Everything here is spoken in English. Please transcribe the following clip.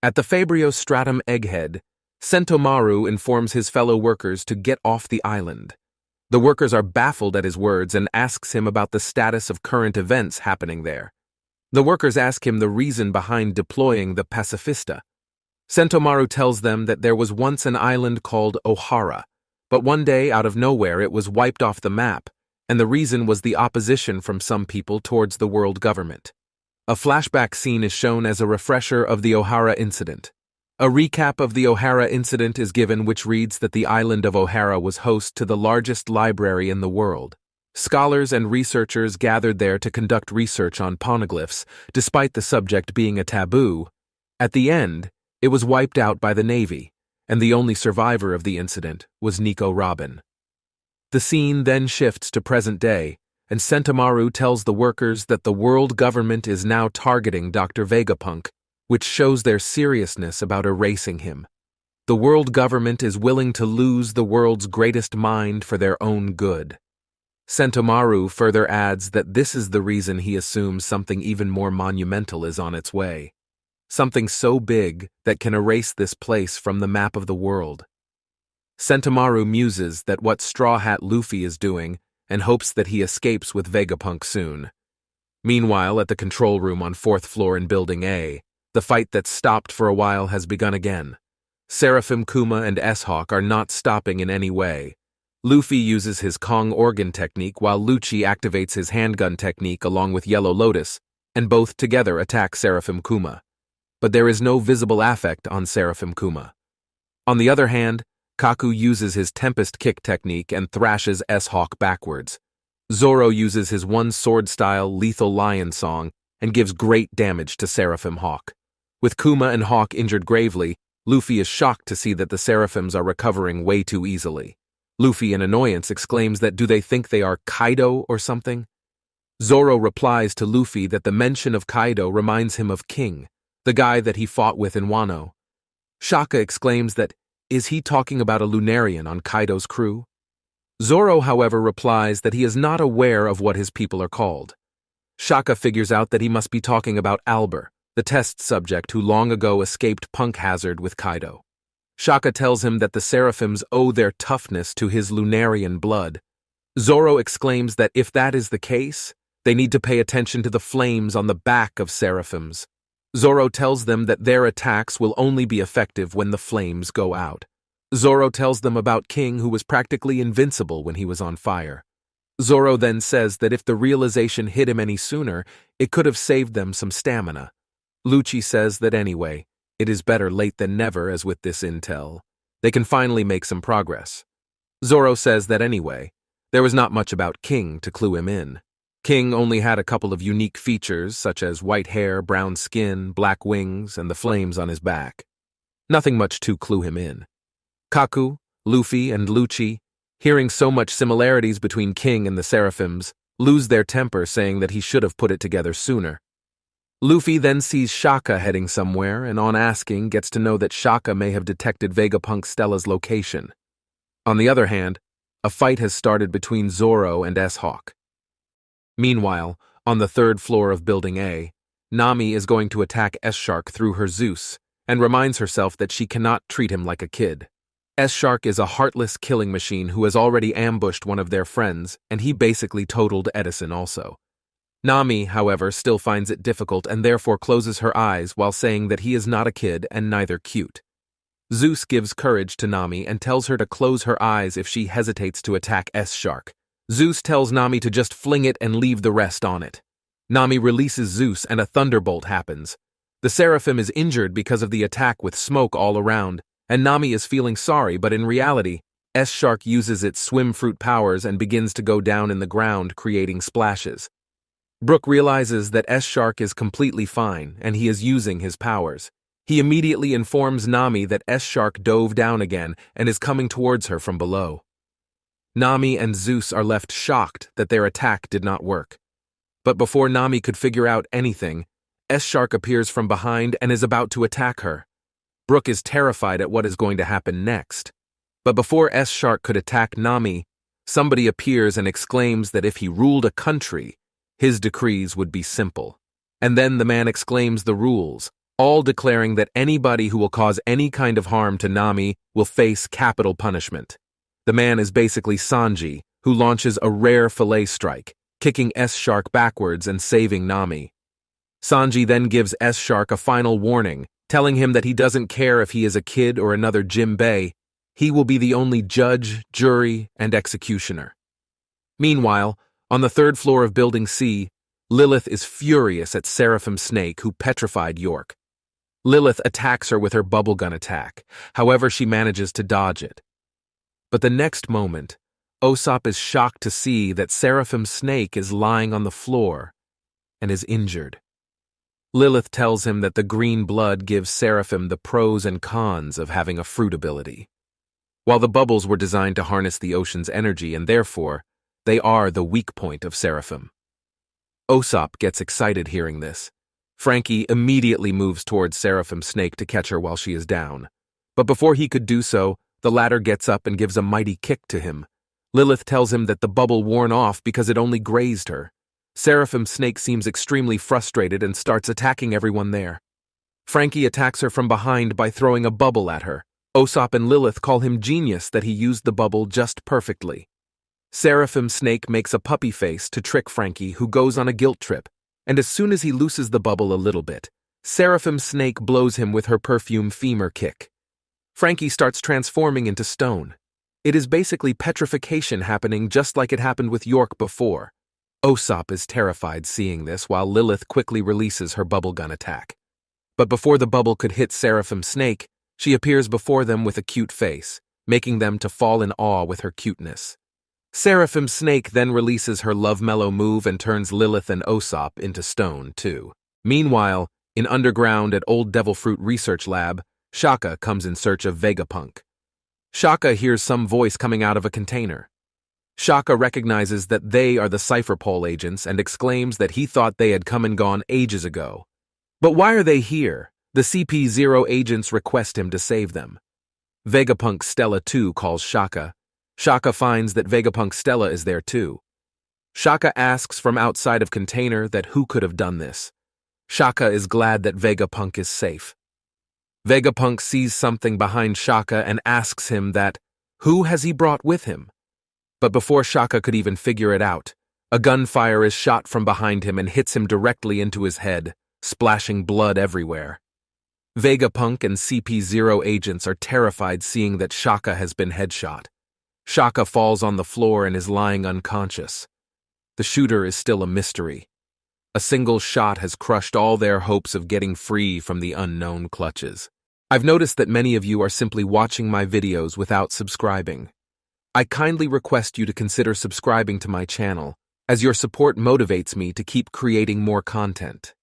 At the Fabrio Stratum Egghead, Sentomaru informs his fellow workers to get off the island. The workers are baffled at his words and asks him about the status of current events happening there. The workers ask him the reason behind deploying the Pacifista. Sentomaru tells them that there was once an island called Ohara, but one day out of nowhere it was wiped off the map, and the reason was the opposition from some people towards the world government. A flashback scene is shown as a refresher of the Ohara incident. A recap of the Ohara incident is given, which reads that the island of Ohara was host to the largest library in the world. Scholars and researchers gathered there to conduct research on poneglyphs, despite the subject being a taboo. At the end, it was wiped out by the Navy, and the only survivor of the incident was Nico Robin. The scene then shifts to present day, and Sentomaru tells the workers that the world government is now targeting Dr. Vegapunk, which shows their seriousness about erasing him. The world government is willing to lose the world's greatest mind for their own good. Sentomaru further adds that this is the reason he assumes something even more monumental is on its way. Something so big that can erase this place from the map of the world. Sentomaru muses that what Straw Hat Luffy is doing and hopes that he escapes with Vegapunk soon. Meanwhile, at the control room on 4th floor in Building A, the fight that stopped for a while has begun again. Seraphim Kuma and S-Hawk are not stopping in any way. Luffy uses his Kong organ technique while Lucci activates his handgun technique along with Yellow Lotus, and both together attack Seraphim Kuma. But there is no visible affect on Seraphim Kuma. On the other hand, Kaku uses his Tempest Kick technique and thrashes S-Hawk backwards. Zoro uses his one-sword-style Lethal Lion song and gives great damage to Seraphim Hawk. With Kuma and Hawk injured gravely, Luffy is shocked to see that the Seraphims are recovering way too easily. Luffy, in annoyance, exclaims that do they think they are Kaido or something? Zoro replies to Luffy that the mention of Kaido reminds him of King, the guy that he fought with in Wano. Shaka exclaims that, is he talking about a Lunarian on Kaido's crew? Zoro, however, replies that he is not aware of what his people are called. Shaka figures out that he must be talking about Albur, the test subject who long ago escaped Punk Hazard with Kaido. Shaka tells him that the Seraphims owe their toughness to his Lunarian blood. Zoro exclaims that if that is the case, they need to pay attention to the flames on the back of Seraphims. Zoro tells them that their attacks will only be effective when the flames go out. Zoro tells them about King, who was practically invincible when he was on fire. Zoro then says that if the realization hit him any sooner, it could have saved them some stamina. Lucci says that anyway, it is better late than never, as with this intel, they can finally make some progress. Zoro says that anyway, there was not much about King to clue him in. King only had a couple of unique features such as white hair, brown skin, black wings, and the flames on his back. Nothing much to clue him in. Kaku, Luffy, and Lucci, hearing so much similarities between King and the Seraphims, lose their temper, saying that he should have put it together sooner. Luffy then sees Shaka heading somewhere, and on asking, gets to know that Shaka may have detected Vegapunk Stella's location. On the other hand, a fight has started between Zoro and S-Hawk. Meanwhile, on the 3rd floor of Building A, Nami is going to attack S-Shark through her Zeus, and reminds herself that she cannot treat him like a kid. S-Shark is a heartless killing machine who has already ambushed one of their friends, and he basically totaled Edison also. Nami, however, still finds it difficult and therefore closes her eyes while saying that he is not a kid and neither cute. Zeus gives courage to Nami and tells her to close her eyes if she hesitates to attack S-Shark. Zeus tells Nami to just fling it and leave the rest on it. Nami releases Zeus and a thunderbolt happens. The Seraphim is injured because of the attack with smoke all around, and Nami is feeling sorry, but in reality, S-Shark uses its swim fruit powers and begins to go down in the ground, creating splashes. Brook realizes that S-Shark is completely fine, and he is using his powers. He immediately informs Nami that S-Shark dove down again and is coming towards her from below. Nami and Zeus are left shocked that their attack did not work. But before Nami could figure out anything, S-Shark appears from behind and is about to attack her. Brook is terrified at what is going to happen next. But before S-Shark could attack Nami, somebody appears and exclaims that if he ruled a country, his decrees would be simple. And then the man exclaims the rules, all declaring that anybody who will cause any kind of harm to Nami will face capital punishment. The man is basically Sanji, who launches a rare fillet strike, kicking S-Shark backwards and saving Nami. Sanji then gives S-Shark a final warning, telling him that he doesn't care if he is a kid or another Jinbei, he will be the only judge, jury, and executioner. Meanwhile, on the third floor of Building C, Lilith is furious at Seraphim Snake, who petrified York. Lilith attacks her with her bubblegum attack, however she manages to dodge it. But the next moment, Usopp is shocked to see that Seraphim Snake is lying on the floor and is injured. Lilith tells him that the green blood gives Seraphim the pros and cons of having a fruit ability. While the bubbles were designed to harness the ocean's energy and therefore, they are the weak point of Seraphim. Usopp gets excited hearing this. Franky immediately moves towards Seraphim Snake to catch her while she is down. But before he could do so, the latter gets up and gives a mighty kick to him. Lilith tells him that the bubble worn off because it only grazed her. Seraphim Snake seems extremely frustrated and starts attacking everyone there. Franky attacks her from behind by throwing a bubble at her. Usopp and Lilith call him genius that he used the bubble just perfectly. Seraphim Snake makes a puppy face to trick Franky, who goes on a guilt trip, and as soon as he looses the bubble a little bit, Seraphim Snake blows him with her perfume femur kick. Franky starts transforming into stone. It is basically petrification happening just like it happened with York before. Usopp is terrified seeing this while Lilith quickly releases her bubblegum attack. But before the bubble could hit Seraphim Snake, she appears before them with a cute face, making them to fall in awe with her cuteness. Seraphim Snake then releases her Love Mellow move and turns Lilith and Usopp into stone, too. Meanwhile, in underground at Old Devil Fruit Research Lab, Shaka comes in search of Vegapunk. Shaka hears some voice coming out of a container. Shaka recognizes that they are the Cypherpole agents and exclaims that he thought they had come and gone ages ago. But why are they here? The CP0 agents request him to save them. Vegapunk Stella too calls Shaka. Shaka finds that Vegapunk Stella is there too. Shaka asks from outside of container that who could have done this. Shaka is glad that Vegapunk is safe. Vegapunk sees something behind Shaka and asks him that, who has he brought with him? But before Shaka could even figure it out, a gunfire is shot from behind him and hits him directly into his head, splashing blood everywhere. Vegapunk and CP0 agents are terrified seeing that Shaka has been headshot. Shaka falls on the floor and is lying unconscious. The shooter is still a mystery. A single shot has crushed all their hopes of getting free from the unknown clutches. I've noticed that many of you are simply watching my videos without subscribing. I kindly request you to consider subscribing to my channel, as your support motivates me to keep creating more content.